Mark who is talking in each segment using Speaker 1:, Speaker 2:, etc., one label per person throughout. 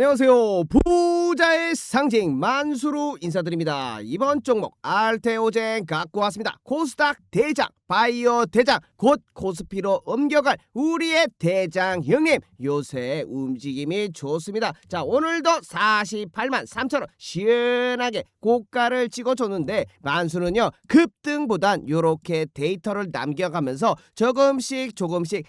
Speaker 1: 안녕하세요. 부자의 상징 만수로 인사드립니다. 이번 종목 알테오젠 갖고 왔습니다. 코스닥 대장, 바이오 대장, 곧 코스피로 옮겨갈 우리의 대장 형님, 요새 움직임이 좋습니다. 자, 오늘도 48만 3천원 시원하게 고가를 찍어줬는데 만수는요 급등보단 요렇게 데이터를 남겨가면서 조금씩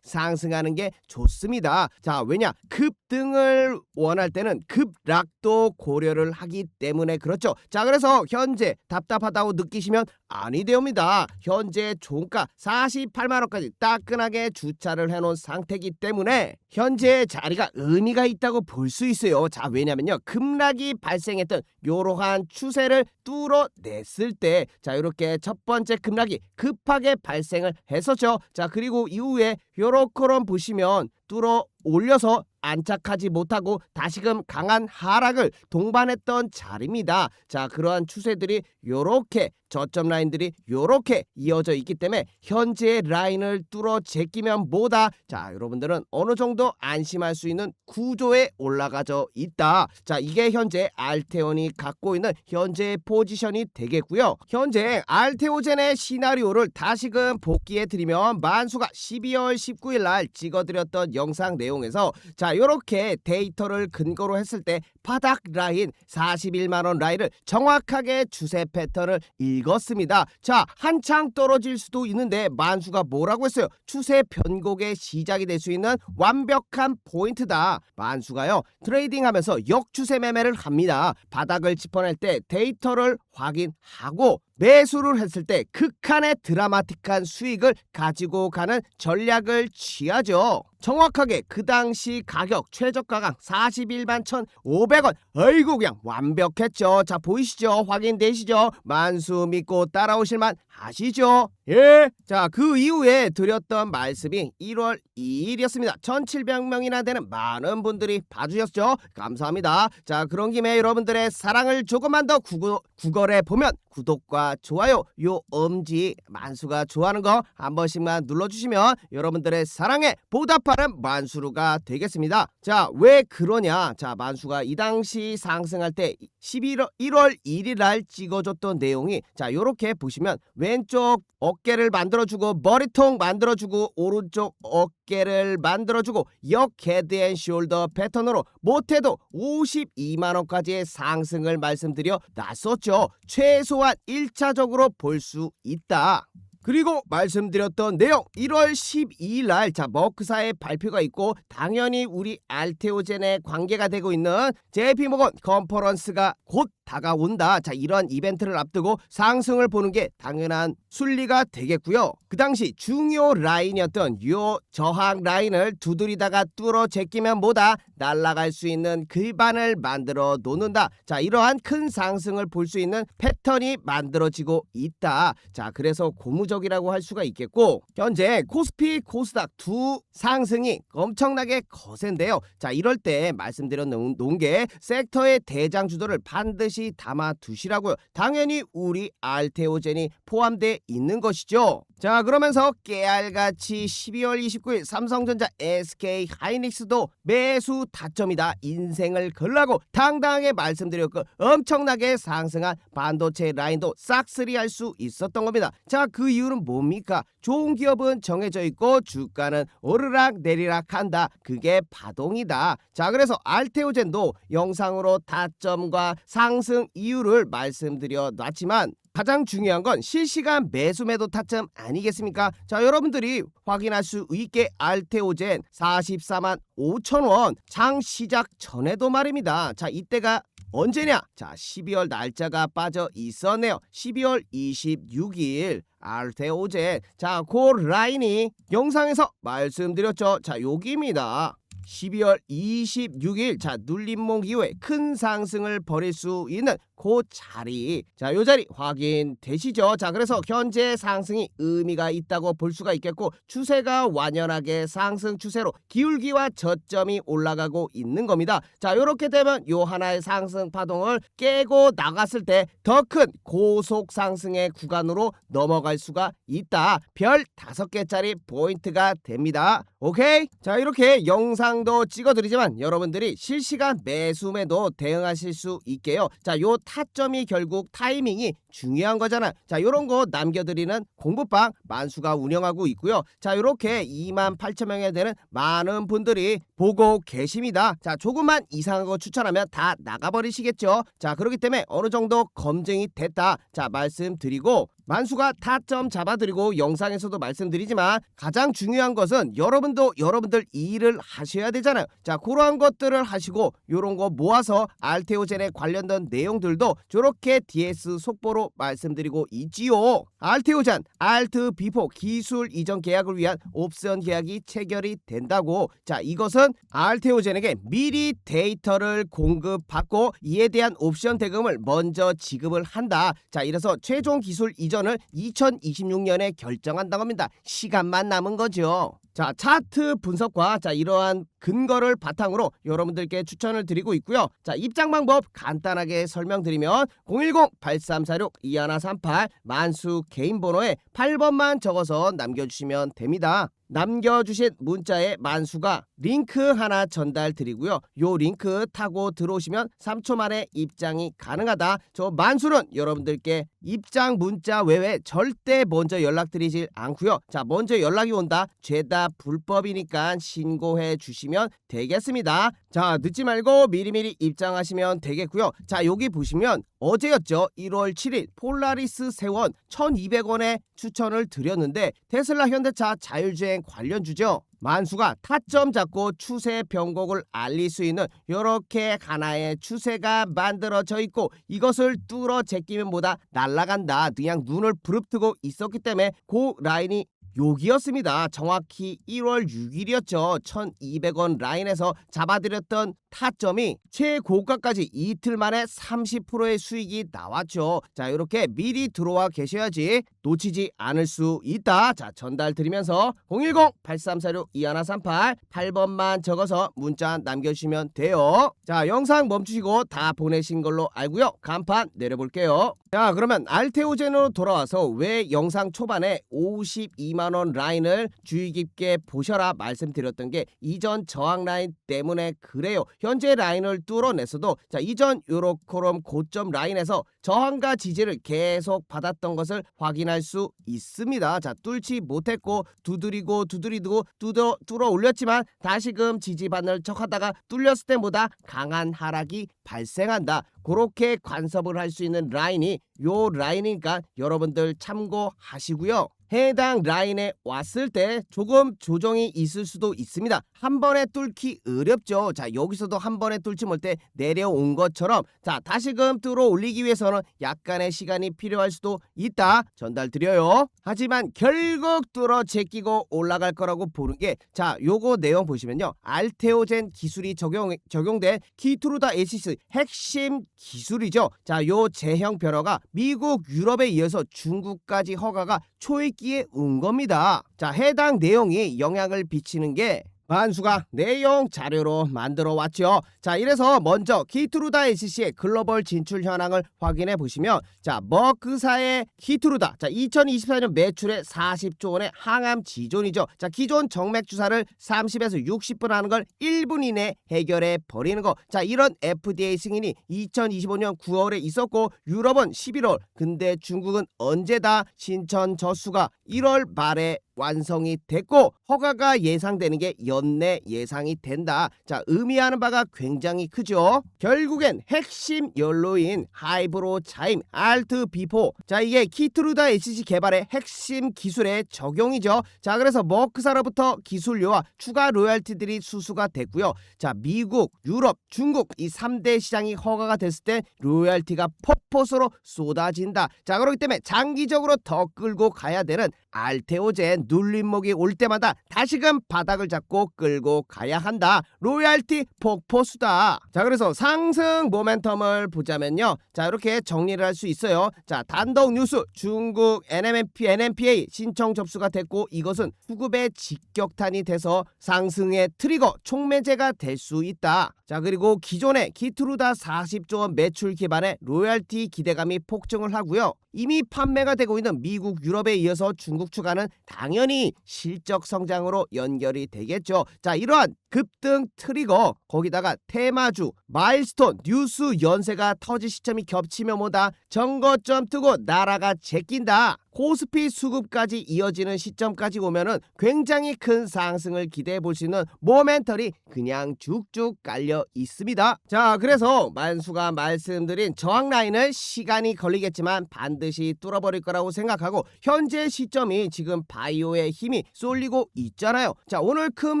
Speaker 1: 상승하는 게 좋습니다. 자, 왜냐, 급등을 원할 때는 급락도 고려를 하기 때문에 그렇죠. 자, 그래서 현재 답답하다고 느끼시면 아니 되옵니다. 현재 종가 48만원까지 따끈하게 주차를 해놓은 상태이기 때문에 현재 자리가 의미가 있다고 볼 수 있어요. 자, 왜냐면요 급락이 발생했던 이러한 추세를 뚫어냈을 때, 자, 이렇게 첫 번째 급락이 급하게 발생을 했었죠. 자, 그리고 이후에 요렇게럼 보시면 뚫어 올려서 안착하지 못하고 다시금 강한 하락을 동반했던 자리입니다. 자, 그러한 추세들이 요렇게 저점 라인들이 요렇게 이어져 있기 때문에 현재 라인을 뚫어 제끼면 뭐다? 자, 여러분들은 어느 정도 안심할 수 있는 구조에 올라가져 있다. 자, 이게 현재 알테온이 갖고 있는 현재의 포지션이 되겠고요. 현재 알테오젠의 시나리오를 다시금 복귀해 드리면 만수가 12월 19일 날 찍어드렸던 영상 내용에서 자, 이렇게 데이터를 근거로 했을 때 바닥 라인 41만원 라인을 정확하게 추세 패턴을 읽었습니다. 자, 한창 떨어질 수도 있는데 만수가 뭐라고 했어요? 추세 변곡의 시작이 될 수 있는 완벽한 포인트다. 만수가요 트레이딩하면서 역추세 매매를 합니다. 바닥을 짚어낼 때 데이터를 확인하고 매수를 했을 때 극한의 드라마틱한 수익을 가지고 가는 전략을 취하죠. 정확하게 그 당시 가격 최저가가 41만 1,500원. 아이고 그냥 완벽했죠. 자, 보이시죠? 확인되시죠? 만수 믿고 따라오실만 하시죠? 예. 자, 그 이후에 드렸던 말씀이 1월 2일이었습니다. 1,700명이나 되는 많은 분들이 봐주셨죠? 감사합니다. 자, 그런 김에 여러분들의 사랑을 조금만 더 구걸해 보면 구독과 좋아요, 요 엄지 만수가 좋아하는 거 한 번씩만 눌러주시면 여러분들의 사랑에 보답하는 만수루가 되겠습니다. 자, 왜 그러냐? 자, 만수가 이 당시 상승할 때 1월 1일 날 찍어줬던 내용이 자, 요렇게 보시면 왼쪽 어깨를 만들어주고 머리통 만들어주고 오른쪽 어깨를 만들어주고 역 헤드앤숄더 패턴으로 못해도 52만원까지의 상승을 말씀드려 놨었죠. 최소한 1차적으로 볼 수 있다. 그리고 말씀드렸던 내용 1월 12일 날 자, 머크사의 발표가 있고 당연히 우리 알테오젠에 관계가 되고 있는 JP모건 컨퍼런스가 곧 다가온다. 자, 이런 이벤트를 앞두고 상승을 보는 게 당연한 순리가 되겠고요. 그 당시 중요 라인이었던 요 저항 라인을 두드리다가 뚫어 제끼면 뭐다? 날아갈 수 있는 글반을 만들어 놓는다. 자, 이러한 큰 상승을 볼 수 있는 패턴이 만들어지고 있다. 자, 그래서 고무적이라고 할 수가 있겠고 현재 코스피 코스닥 두 상승이 엄청나게 거센데요. 자, 이럴 때 말씀드려 놓은 게 섹터의 대장주들을 반드시 담아 두시라고요. 당연히 우리 알테오젠이 포함되어 있는 것이죠. 자, 그러면서 깨알같이 12월 29일 삼성전자 SK 하이닉스도 매수 타점이다. 인생을 걸라고 당당하게 말씀드렸고 엄청나게 상승한 반도체 라인도 싹쓸이할 수 있었던 겁니다. 자, 그 이유는 뭡니까? 좋은 기업은 정해져 있고 주가는 오르락 내리락 한다. 그게 파동이다. 자, 그래서 알테오젠도 영상으로 타점과 상승 이유를 말씀드려 놨지만 가장 중요한 건 실시간 매수 매도 타점 아니겠습니까? 자, 여러분들이 확인할 수 있게 알테오젠 44만 5천원 장 시작 전에도 말입니다. 자, 이때가 언제냐? 자, 12월 날짜가 빠져 있었네요. 12월 26일 알테오젠. 자, 그 라인이 영상에서 말씀드렸죠. 자, 여기입니다. 12월 26일 자, 눌림목 이후에 큰 상승을 벌일 수 있는 그 자리, 자, 요 자리 확인되시죠? 자, 그래서 현재 상승이 의미가 있다고 볼 수가 있겠고 추세가 완연하게 상승 추세로 기울기와 저점이 올라가고 있는 겁니다. 자, 요렇게 되면 요 하나의 상승 파동을 깨고 나갔을 때 더 큰 고속 상승의 구간으로 넘어갈 수가 있다. 별 5개짜리 포인트가 됩니다. 오케이? 자, 이렇게 영상 영상도 찍어드리지만 여러분들이 실시간 매수매도 대응하실 수 있게요. 자, 요 타점이 결국 타이밍이 중요한 거잖아. 자, 요런 거 남겨드리는 공부방 만수가 운영하고 있고요. 자, 요렇게 28,000명에 되는 많은 분들이 보고 계십니다. 자, 조금만 이상한 거 추천하면 다 나가버리시겠죠. 자, 그렇기 때문에 어느 정도 검증이 됐다. 자, 말씀드리고 만수가 타점 잡아드리고 영상에서도 말씀드리지만 가장 중요한 것은 여러분도 여러분들 일을 하셔야 되잖아요. 자, 그러한 것들을 하시고 요런 거 모아서 알테오젠에 관련된 내용들도 저렇게 DS 속보로 말씀드리고 있지요. 알테오젠 알트 비포 기술 이전 계약을 위한 옵션 계약이 체결이 된다고. 자, 이것은 알테오젠에게 미리 데이터를 공급받고 이에 대한 옵션 대금을 먼저 지급을 한다. 자, 이래서 최종 기술 이전을 2026년에 결정한다고 합니다. 시간만 남은 거죠. 자, 차트 분석과 자 이러한 근거를 바탕으로 여러분들께 추천을 드리고 있고요. 자, 입장 방법 간단하게 설명드리면 010-8346-2138 만수 개인 번호에 8번만 적어서 남겨주시면 됩니다. 남겨주신 문자에 만수가 링크 하나 전달 드리고요. 요 링크 타고 들어오시면 3초 만에 입장이 가능하다. 저 만수는 여러분들께 입장 문자 외에 절대 먼저 연락드리질 않고요. 자, 먼저 연락이 온다. 죄다 불법이니까 신고해 주시면 되겠습니다. 자, 늦지 말고 미리미리 입장하시면 되겠고요. 자, 여기 보시면 어제였죠. 1월 7일 폴라리스 세원 1200원에 추천을 드렸는데 테슬라 현대차 자율주행 관련주죠. 만수가 타점 잡고 추세 변곡을 알릴 수 있는 이렇게 하나의 추세가 만들어져 있고 이것을 뚫어 제끼면 뭐다 날아간다. 그냥 눈을 부릅뜨고 있었기 때문에 그 라인이 여기였습니다. 정확히 1월 6일이었죠. 1200원 라인에서 잡아드렸던 타점이 최고가까지 이틀 만에 30%의 수익이 나왔죠. 자, 이렇게 미리 들어와 계셔야지 놓치지 않을 수 있다. 자, 전달 드리면서 010-8346-2138 8번만 적어서 문자 남겨주시면 돼요. 자, 영상 멈추시고 다 보내신 걸로 알고요. 간판 내려볼게요. 자, 그러면 알테오젠으로 돌아와서 왜 영상 초반에 52만원 라인을 주의 깊게 보셔라 말씀드렸던 게 이전 저항 라인 때문에 그래요. 현재 라인을 뚫어냈어도 자, 이전 요렇게럼 고점 라인에서 저항과 지지를 계속 받았던 것을 확인할 수 있습니다. 자, 뚫지 못했고 두드리고 뚫어 올렸지만 다시금 지지받는 척하다가 뚫렸을 때보다 강한 하락이 발생한다. 그렇게 관섭을 할 수 있는 라인이 요 라인이니까 여러분들 참고하시고요. 해당 라인에 왔을 때 조금 조정이 있을 수도 있습니다. 한 번에 뚫기 어렵죠. 자, 여기서도 한 번에 뚫지 못해 내려온 것처럼 자, 다시금 뚫어 올리기 위해서는 약간의 시간이 필요할 수도 있다. 전달 드려요. 하지만 결국 뚫어 제끼고 올라갈 거라고 보는 게 자, 요거 내용 보시면요. 알테오젠 기술이 적용된 키투루다 ACC 핵심 기술이죠. 자, 요 제형 변화가 미국, 유럽에 이어서 중국까지 허가가 초입기에 온 겁니다. 자, 해당 내용이 영향을 미치는 게 만수가 내용 자료로 만들어 왔죠. 자, 이래서 먼저 키투루다 ACC의 글로벌 진출 현황을 확인해 보시면 자, 머크사의 키투루다 자, 2024년 매출의 40조 원의 항암 지존이죠. 자, 기존 정맥 주사를 30에서 60분 하는 걸 1분 이내 해결해 버리는 거. 자, 이런 FDA 승인이 2025년 9월에 있었고 유럽은 11월. 근데 중국은 언제다? 신천 저수가 1월 말에 완성이 됐고 허가가 예상되는 게 연내 예상이 된다. 자, 의미하는 바가 굉장히 크죠. 결국엔 핵심 연료인 하이브로자임 알트 비포 자, 이게 키투루다 ACC 개발의 핵심 기술의 적용이죠. 자, 그래서 머크사로부터 기술료와 추가 로열티들이 수수가 됐고요. 자, 미국, 유럽, 중국 이 3대 시장이 허가가 됐을 때 로열티가 폭포수로 쏟아진다. 자, 그렇기 때문에 장기적으로 더 끌고 가야 되는 알테오젠 눌림목이 올 때마다 다시금 바닥을 잡고 끌고 가야 한다. 로얄티 폭포수다. 자, 그래서 상승 모멘텀을 보자면요. 자, 이렇게 정리를 할 수 있어요. 자, 단독 뉴스 중국 NMPA 신청 접수가 됐고 이것은 수급의 직격탄이 돼서 상승의 트리거 촉매제가 될 수 있다. 자, 그리고 기존의 키투루다 40조 원 매출 기반의 로얄티 기대감이 폭증을 하고요. 이미 판매가 되고 있는 미국, 유럽에 이어서 중국 추가는 당연히 실적 성장으로 연결이 되겠죠. 자, 이러한 급등 트리거, 거기다가 테마주, 마일스톤, 뉴스 연세가 터질 시점이 겹치면 뭐다? 정거점 뜨고 나라가 제낀다. 코스피 수급까지 이어지는 시점까지 오면은 굉장히 큰 상승을 기대해 볼 수 있는 모멘털이 그냥 쭉쭉 깔려 있습니다. 자, 그래서 만수가 말씀드린 저항 라인을 시간이 걸리겠지만 반드시 뚫어버릴 거라고 생각하고, 현재 시점이 지금 바이오의 힘이 쏠리고 있잖아요. 자, 오늘 큰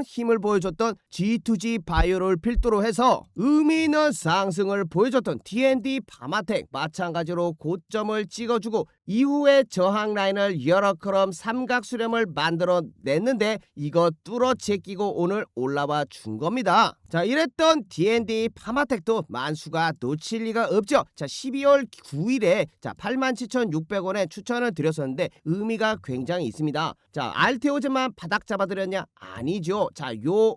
Speaker 1: 힘을 보여줬던 G2G 바이오를 필두로 해서 의미 있는 상승을 보여줬던 D&D 파마텍 마찬가지로 고점을 찍어주고, 이후에 저항 라인을 여러 걸음 삼각 수렴을 만들어 냈는데 이거 뚫어 제끼고 오늘 올라와 준 겁니다. 자, 이랬던 D&D 파마텍도 만수가 놓칠 리가 없죠. 자, 12월 9일에 자 87,600원에 추천을 드렸었는데 의미가 굉장히 있습니다. 자, 알테오즈만 바닥 잡아드렸냐? 아니죠. 자, 요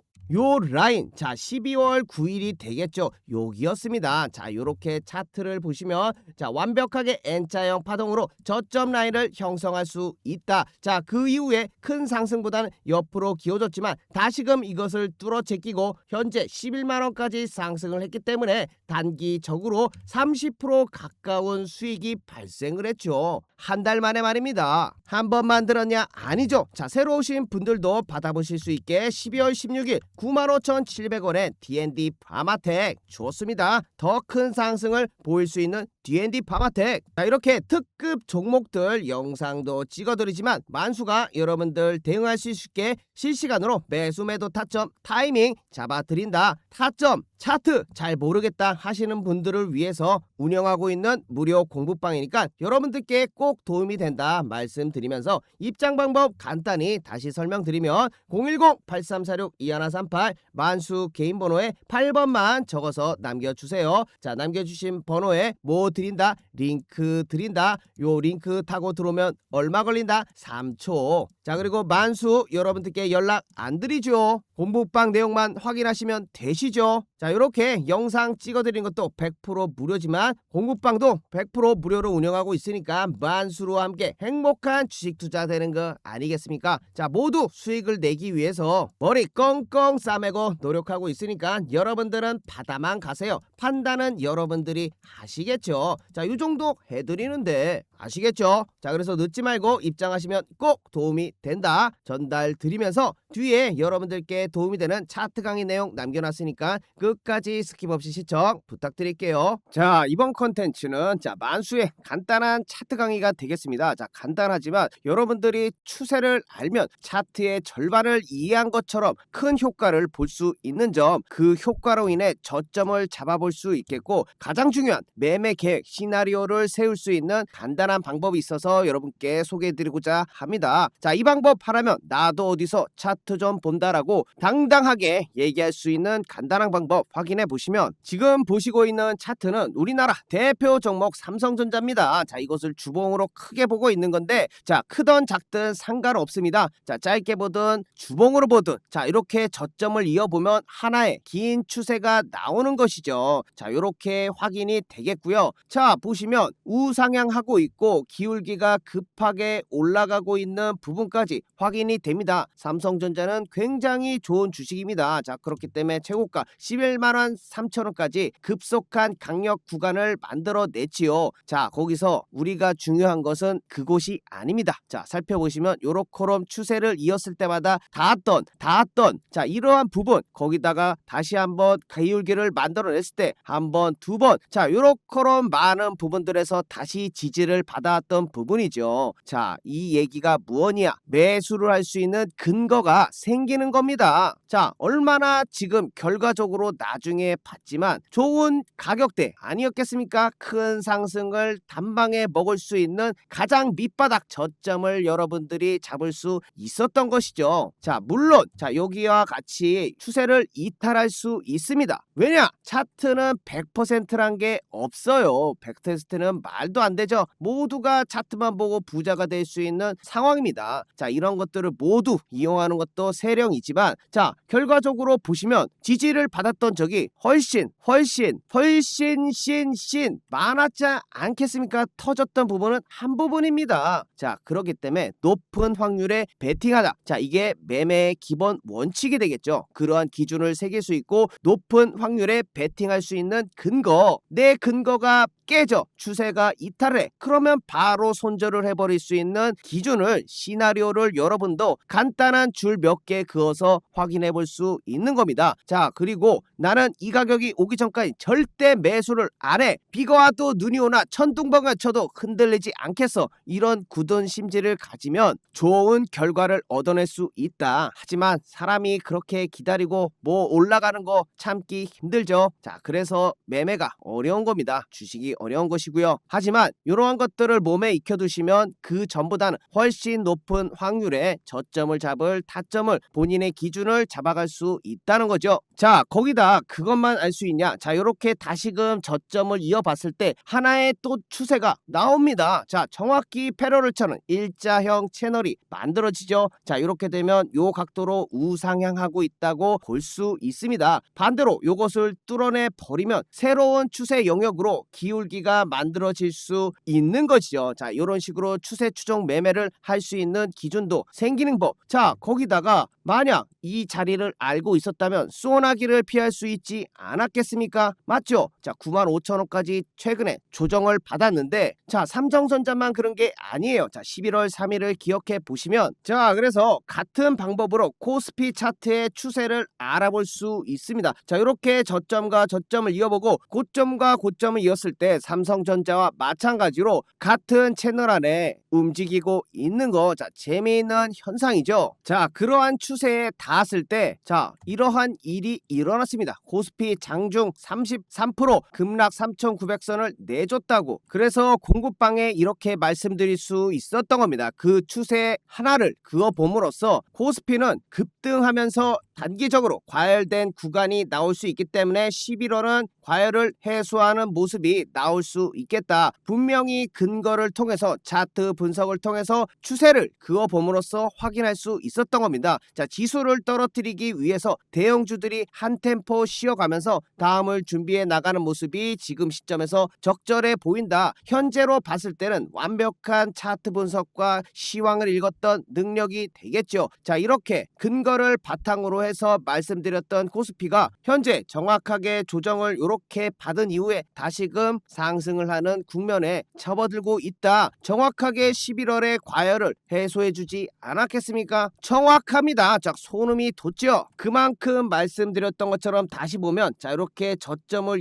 Speaker 1: 라인, 자 12월 9일이 되겠죠. 여기였습니다. 자, 요렇게 차트를 보시면 자 완벽하게 N자형 파동으로 저점 라인을 형성할 수 있다. 자, 그 이후에 큰 상승보다는 옆으로 기어졌지만 다시금 이것을 뚫어 제끼고 현재 11만원까지 상승을 했기 때문에 단기적으로 30% 가까운 수익이 발생을 했죠. 한 달 만에 말입니다. 한 번 만들었냐? 아니죠. 자, 새로 오신 분들도 받아보실 수 있게 12월 16일 95,700원에 D&D 파마텍 좋습니다. 더 큰 상승을 보일 수 있는 D&D 파마텍. 자, 이렇게 특급 종목들 영상도 찍어드리지만 만수가 여러분들 대응할 수 있게 실시간으로 매수 매도 타점 타이밍 잡아드린다. 타점 차트 잘 모르겠다 하시는 분들을 위해서 운영하고 있는 무료 공부방이니까 여러분들께 꼭 도움이 된다 말씀드리면서 입장 방법 간단히 다시 설명드리면 010-8346-2138 만수 개인 번호에 8번만 적어서 남겨주세요. 자, 남겨주신 번호에 뭐 드린다? 링크 드린다. 요 링크 타고 들어오면 얼마 걸린다? 3초. 자, 그리고 만수 여러분들께 연락 안 드리죠. 공부방 내용만 확인하시면 되시죠. 자, 이렇게 영상 찍어드린 것도 100% 무료지만 공부방도 100% 무료로 운영하고 있으니까 만수로 함께 행복한 주식 투자 되는 거 아니겠습니까? 자, 모두 수익을 내기 위해서 머리 꽁꽁 싸매고 노력하고 있으니까 여러분들은 받아만 가세요. 판단은 여러분들이 하시겠죠. 자, 이 정도 해드리는데 아시겠죠? 자, 그래서 늦지 말고 입장하시면 꼭 도움이 된다 전달 드리면서 뒤에 여러분들께 도움이 되는 차트 강의 내용 남겨놨으니까 끝까지 스킵 없이 시청 부탁드릴게요. 자, 이번 컨텐츠는 자 만수의 간단한 차트 강의가 되겠습니다. 자, 간단하지만 여러분들이 추세를 알면 차트의 절반을 이해한 것처럼 큰 효과를 볼 수 있는 점, 그 효과로 인해 저점을 잡아볼 수 있겠고 가장 중요한 매매 계획 시나리오를 세울 수 있는 간단한 방법이 있어서 여러분께 소개해드리고자 합니다. 자, 이 방법 하라면 나도 어디서 차트 좀 본다라고 당당하게 얘기할 수 있는 간단한 방법 확인해 보시면 지금 보시고 있는 차트는 우리나라 대표 종목 삼성전자입니다. 자, 이것을 주봉으로 크게 보고 있는 건데 자, 크든 작든 상관없습니다. 자, 짧게 보든 주봉으로 보든 자, 이렇게 저점을 이어보면 하나의 긴 추세가 나오는 것이죠. 자, 이렇게 확인이 되겠고요. 자, 보시면 우상향하고 있고 기울기가 급하게 올라가고 있는 부분까지 확인이 됩니다. 삼성전자는 굉장히 좋은 주식입니다. 자, 그렇기 때문에 최고가 11만원 3천원까지 급속한 강력 구간을 만들어 냈지요. 자, 거기서 우리가 중요한 것은 그곳이 아닙니다. 자, 살펴보시면 요렇게럼 추세를 이었을 때마다 닿았던 자, 이러한 부분 거기다가 다시 한번 기울기를 만들어냈을 때 한 번, 두 번, 자, 요렇게럼 많은 부분들에서 다시 지지를 받아왔던 부분이죠. 자, 이 얘기가 무엇이냐? 매수를 할 수 있는 근거가 생기는 겁니다. 자, 얼마나 지금 결과적으로 나중에 봤지만 좋은 가격대 아니었겠습니까? 큰 상승을 단방에 먹을 수 있는 가장 밑바닥 저점을 여러분들이 잡을 수 있었던 것이죠. 자, 물론 자, 여기와 같이 추세를 이탈할 수 있습니다. 왜냐? 차트는 100%란 게 없어요. 100%는 말도 안 되죠. 모두가 차트만 보고 부자가 될 수 있는 상황입니다. 자, 이런 것들을 모두 이용하는 것 것도 세령이지만 자 결과적으로 보시면 지지를 받았던 적이 훨씬 많았지 않겠습니까? 터졌던 부분은 한 부분입니다. 자 그렇기 때문에 높은 확률에 베팅하다. 자 이게 매매의 기본 원칙이 되겠죠. 그러한 기준을 새길 수 있고 높은 확률에 베팅할 수 있는 근거, 내 근거가 깨져 추세가 이탈해 그러면 바로 손절을 해버릴 수 있는 기준을 시나리오를 여러분도 간단한 줄 몇 개 그어서 확인해 볼 수 있는 겁니다. 자 그리고 나는 이 가격이 오기 전까지 절대 매수를 안 해. 비가 와도 눈이 오나 천둥번개가 쳐도 흔들리지 않겠어. 이런 굳은 심지를 가지면 좋은 결과를 얻어낼 수 있다. 하지만 사람이 그렇게 기다리고 뭐 올라가는 거 참기 힘들죠. 자 그래서 매매가 어려운 겁니다. 주식이 어려운 것이고요. 하지만 이러한 것들을 몸에 익혀두시면 그 전보다는 훨씬 높은 확률에 저점을 잡을 타점을 본인의 기준을 잡아갈 수 있다는 거죠. 자 거기다 그것만 알 수 있냐. 자 이렇게 다시금 저점을 이어봤을 때 하나의 또 추세가 나옵니다. 자 정확히 패러를 쳐는 일자형 채널이 만들어지죠. 자 이렇게 되면 요 각도로 우상향하고 있다고 볼 수 있습니다. 반대로 요것을 뚫어내 버리면 새로운 추세 영역으로 기울기가 만들어질 수 있는 것이죠. 자 이런 식으로 추세 추종 매매를 할 수 있는 기준도 생기는 법. 자 거기다가 만약 이 자리를 알고 있었다면 소나기를 피할 수 있지 않았겠습니까? 맞죠? 자 95,000원까지 최근에 조정을 받았는데 자 삼성전자만 그런 게 아니에요. 자 11월 3일을 기억해 보시면 자 그래서 같은 방법으로 코스피 차트의 추세를 알아볼 수 있습니다. 자 이렇게 저점과 저점을 이어보고 고점과 고점을 이었을 때 삼성전자와 마찬가지로 같은 채널 안에 움직이고 있는 거 자 재미있는 현상이죠. 자 그러한 추세에 닿았을 때 자 이러한 일이 일어났습니다. 코스피 장중 33% 급락 3,900선을 내줬다고. 그래서 공급방에 이렇게 말씀드릴 수 있었던 겁니다. 그 추세 하나를 그어봄으로써 코스피는 급등하면서 단기적으로 과열된 구간이 나올 수 있기 때문에 11월은 과열을 해소하는 모습이 나올 수 있겠다. 분명히 근거를 통해서 차트 분석을 통해서 추세를 그어봄으로써 확인할 수 있었던 겁니다. 자 지수를 떨어뜨리기 위해서 대형주들이 한 템포 쉬어가면서 다음을 준비해 나가는 모습이 지금 시점에서 적절해 보인다. 현재로 봤을 때는 완벽한 차트 분석과 시황을 읽었던 능력이 되겠죠. 자 이렇게 근거를 바탕으로 해서 말씀드렸던 코스피가 현재 정확하게 조정을 이렇게 받은 이후에 다시금 상승을 하는 국면에 접어들고 있다. 정확하게 11월의 과열을 해소해주지 않았겠습니까? 정확합니다. 자 소름이 돋죠. 그만큼 말씀드렸던 것처럼 다시 보면 자 이렇게 저점을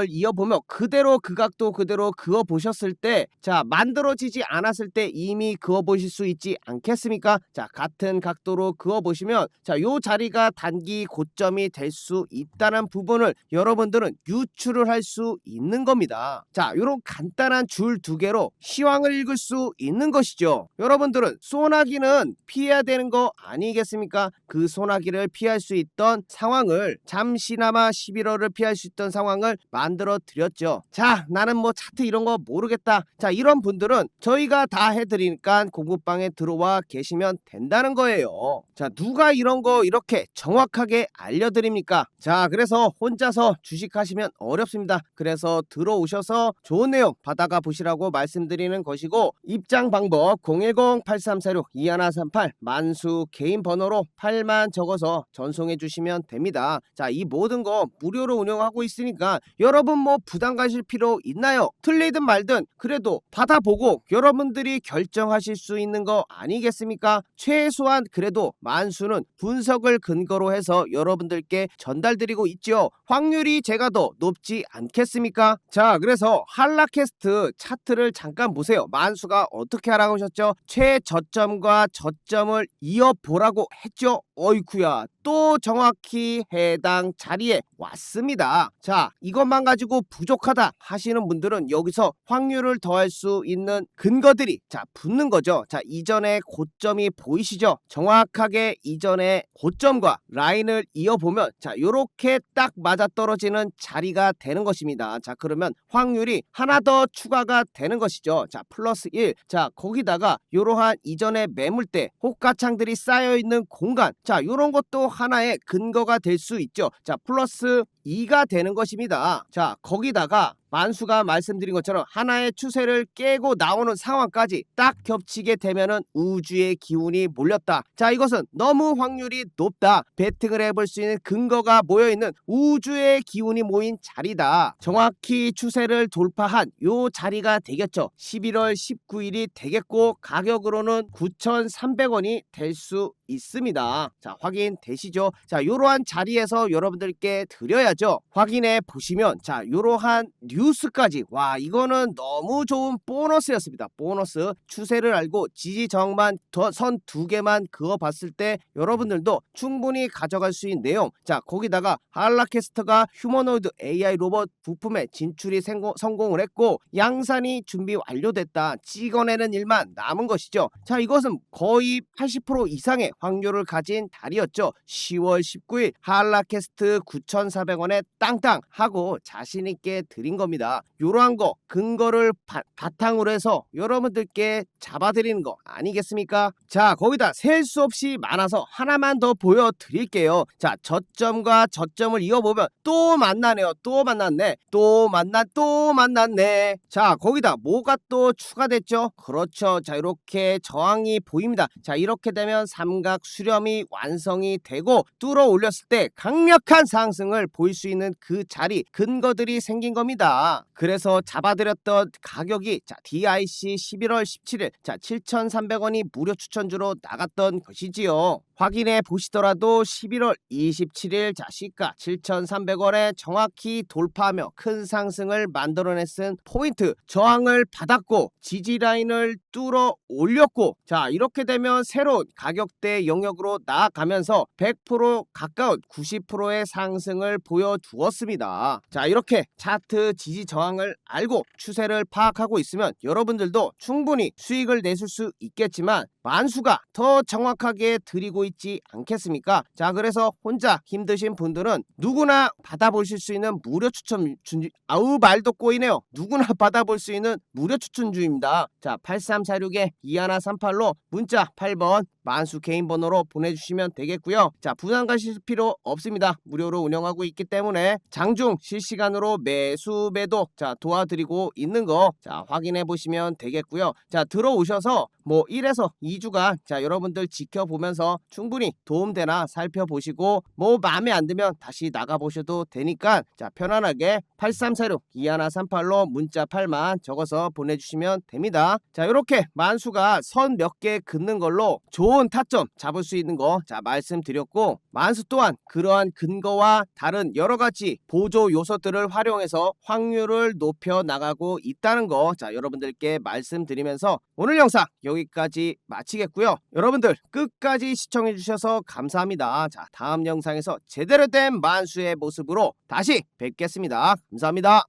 Speaker 1: 이어보면 그대로 그 각도 그대로 그어 보셨을 때 자 만들어지지 않았을 때 이미 그어 보실 수 있지 않겠습니까? 자 같은 각도로 그어 보시면 자 요 자리가 단기 고점이 될 수 있다는 부분을 여러분들은 유추를 할 수 있는 겁니다. 자 요런 간단한 줄 두 개로 시황을 읽을 수 있는 것이죠. 여러분들은 소나기는 피해야 되는 거 아니겠습니까? 그 소나기를 피할 수 있던 상황을 잠시나마 11월을 피할 수 있던 상황을 만들어 드렸죠. 자 나는 뭐 차트 이런 거 모르겠다. 자 이런 분들은 저희가 다 해드리니까 공부방에 들어와 계시면 된다는 거예요. 자 누가 이런 거 이렇게 정확하게 알려드립니까? 자 그래서 혼자서 주식하시면 어렵습니다. 그래서 들어오셔서 좋은 내용 받아가 보시라고 말씀드리는 것이고 입장 방법 010-8346-2138 만수 개인 번호로 8만 적어서 전송해 주시면 됩니다. 자 이 모든 거 무료로 운영하고 있으니까 여러분 뭐 부담 가실 필요 있나요? 틀리든 말든 그래도 받아보고 여러분들이 결정하실 수 있는 거 아니겠습니까? 최소한 그래도 만수는 분석을 근거로 해서 여러분들께 전달드리고 있죠. 확률이 제가 더 높지 않겠습니까? 자 그래서 한라캐스트 차트를 잠깐 보세요. 만수가 어떻게 하라고 하셨죠? 최저점과 저점을 이어보라고 했죠. 어이쿠야 또 정확히 해당 자리에 왔습니다. 자, 이것만 가지고 부족하다 하시는 분들은 여기서 확률을 더할 수 있는 근거들이 붙는 거죠. 자, 이전의 고점이 보이시죠? 정확하게 이전의 고점과 라인을 이어보면 요렇게 딱 맞아떨어지는 자리가 되는 것입니다. 자, 그러면 확률이 하나 더 추가가 되는 것이죠. 자, 플러스 1. 자, 거기다가 요러한 이전의 매물대 호가창들이 쌓여있는 공간, 자, 요런 것도 하나의 근거가 될 수 있죠. 자, 플러스 2가 되는 것입니다. 자, 거기다가 만수가 말씀드린 것처럼 하나의 추세를 깨고 나오는 상황까지 딱 겹치게 되면은 우주의 기운이 몰렸다. 자, 이것은 너무 확률이 높다. 베팅을 해볼 수 있는 근거가 모여있는 우주의 기운이 모인 자리다. 정확히 추세를 돌파한 요 자리가 되겠죠. 11월 19일이 되겠고 가격으로는 9,300원이 될 수 있습니다. 자, 확인되시죠? 자, 요러한 자리에서 여러분들께 드려야죠. 확인해 보시면 자, 요러한 뉴스까지, 와, 이거는 너무 좋은 보너스였습니다. 보너스. 추세를 알고 지지 저항만 선 두 개만 그어봤을 때 여러분들도 충분히 가져갈 수 있는 내용. 자, 거기다가 할라캐스터가 휴머노이드 AI 로봇 부품에 진출이 성공을 했고 양산이 준비 완료됐다. 찍어내는 일만 남은 것이죠. 자, 이것은 거의 80% 이상의 확률을 가진 달이었죠. 10월 19일 할라캐스트 9,400원에 땅땅 하고 자신있게 드린 겁니다. 요러한 거 근거를 바탕으로 해서 여러분들께 잡아드리는 거 아니겠습니까? 자, 거기다 셀 수 없이 많아서 하나만 더 보여드릴게요. 자, 저점과 저점을 이어보면 또 만나네요. 또 만났네. 또 만났네. 자, 거기다 뭐가 또 추가됐죠? 그렇죠. 자, 이렇게 저항이 보입니다. 자, 이렇게 되면 삼각 수렴이 완성이 되고 뚫어 올렸을 때 강력한 상승을 보일 수 있는 그 자리 근거들이 생긴 겁니다. 그래서 잡아드렸던 가격이 DIC 11월 17일 7,300원이 무료 추천주로 나갔던 것이지요. 확인해 보시더라도 11월 27일 시가 7,300원에 정확히 돌파하며 큰 상승을 만들어냈은 포인트 저항을 받았고 지지라인을 뚫어 올렸고, 자, 이렇게 되면 새로운 가격대 영역으로 나아가면서 100% 가까운 90%의 상승을 보여주었습니다. 자, 이렇게 차트 지지 저항을 알고 추세를 파악하고 있으면 여러분들도 충분히 수익을 내실 수 있겠지만 만수가 더 정확하게 드리고 있지 않겠습니까? 자, 그래서 혼자 힘드신 분들은 누구나 받아보실 수 있는 무료 추천 아우 말도 꼬이네요. 누구나 받아볼 수 있는 무료 추천주입니다. 자, 8346-2138로 문자 8번 만수 개인 번호로 보내주시면 되겠고요. 자, 부담 가실 필요 없습니다. 무료로 운영하고 있기 때문에 장중 실시간으로 매수 매도 도와드리고 있는 거 확인해 보시면 되겠고요. 자, 들어오셔서 1에서 2주간 여러분들 지켜보면서 충분히 도움되나 살펴보시고 마음에 안 들면 다시 나가보셔도 되니까 편안하게 8346-2138로 문자 8만 적어서 보내주시면 됩니다. 자, 이렇게 만수가 선 몇 개 긋는 걸로 좋은 타점 잡을 수 있는 거 말씀드렸고, 만수 또한 그러한 근거와 다른 여러가지 보조 요소들을 활용해서 확률을 높여 나가고 있다는 거 여러분들께 말씀드리면서 오늘 영상 여기까지 마치겠고요. 여러분들 끝까지 시청해 주셔서 감사합니다. 자, 다음 영상에서 제대로 된 만수의 모습으로 다시 뵙겠습니다. 감사합니다.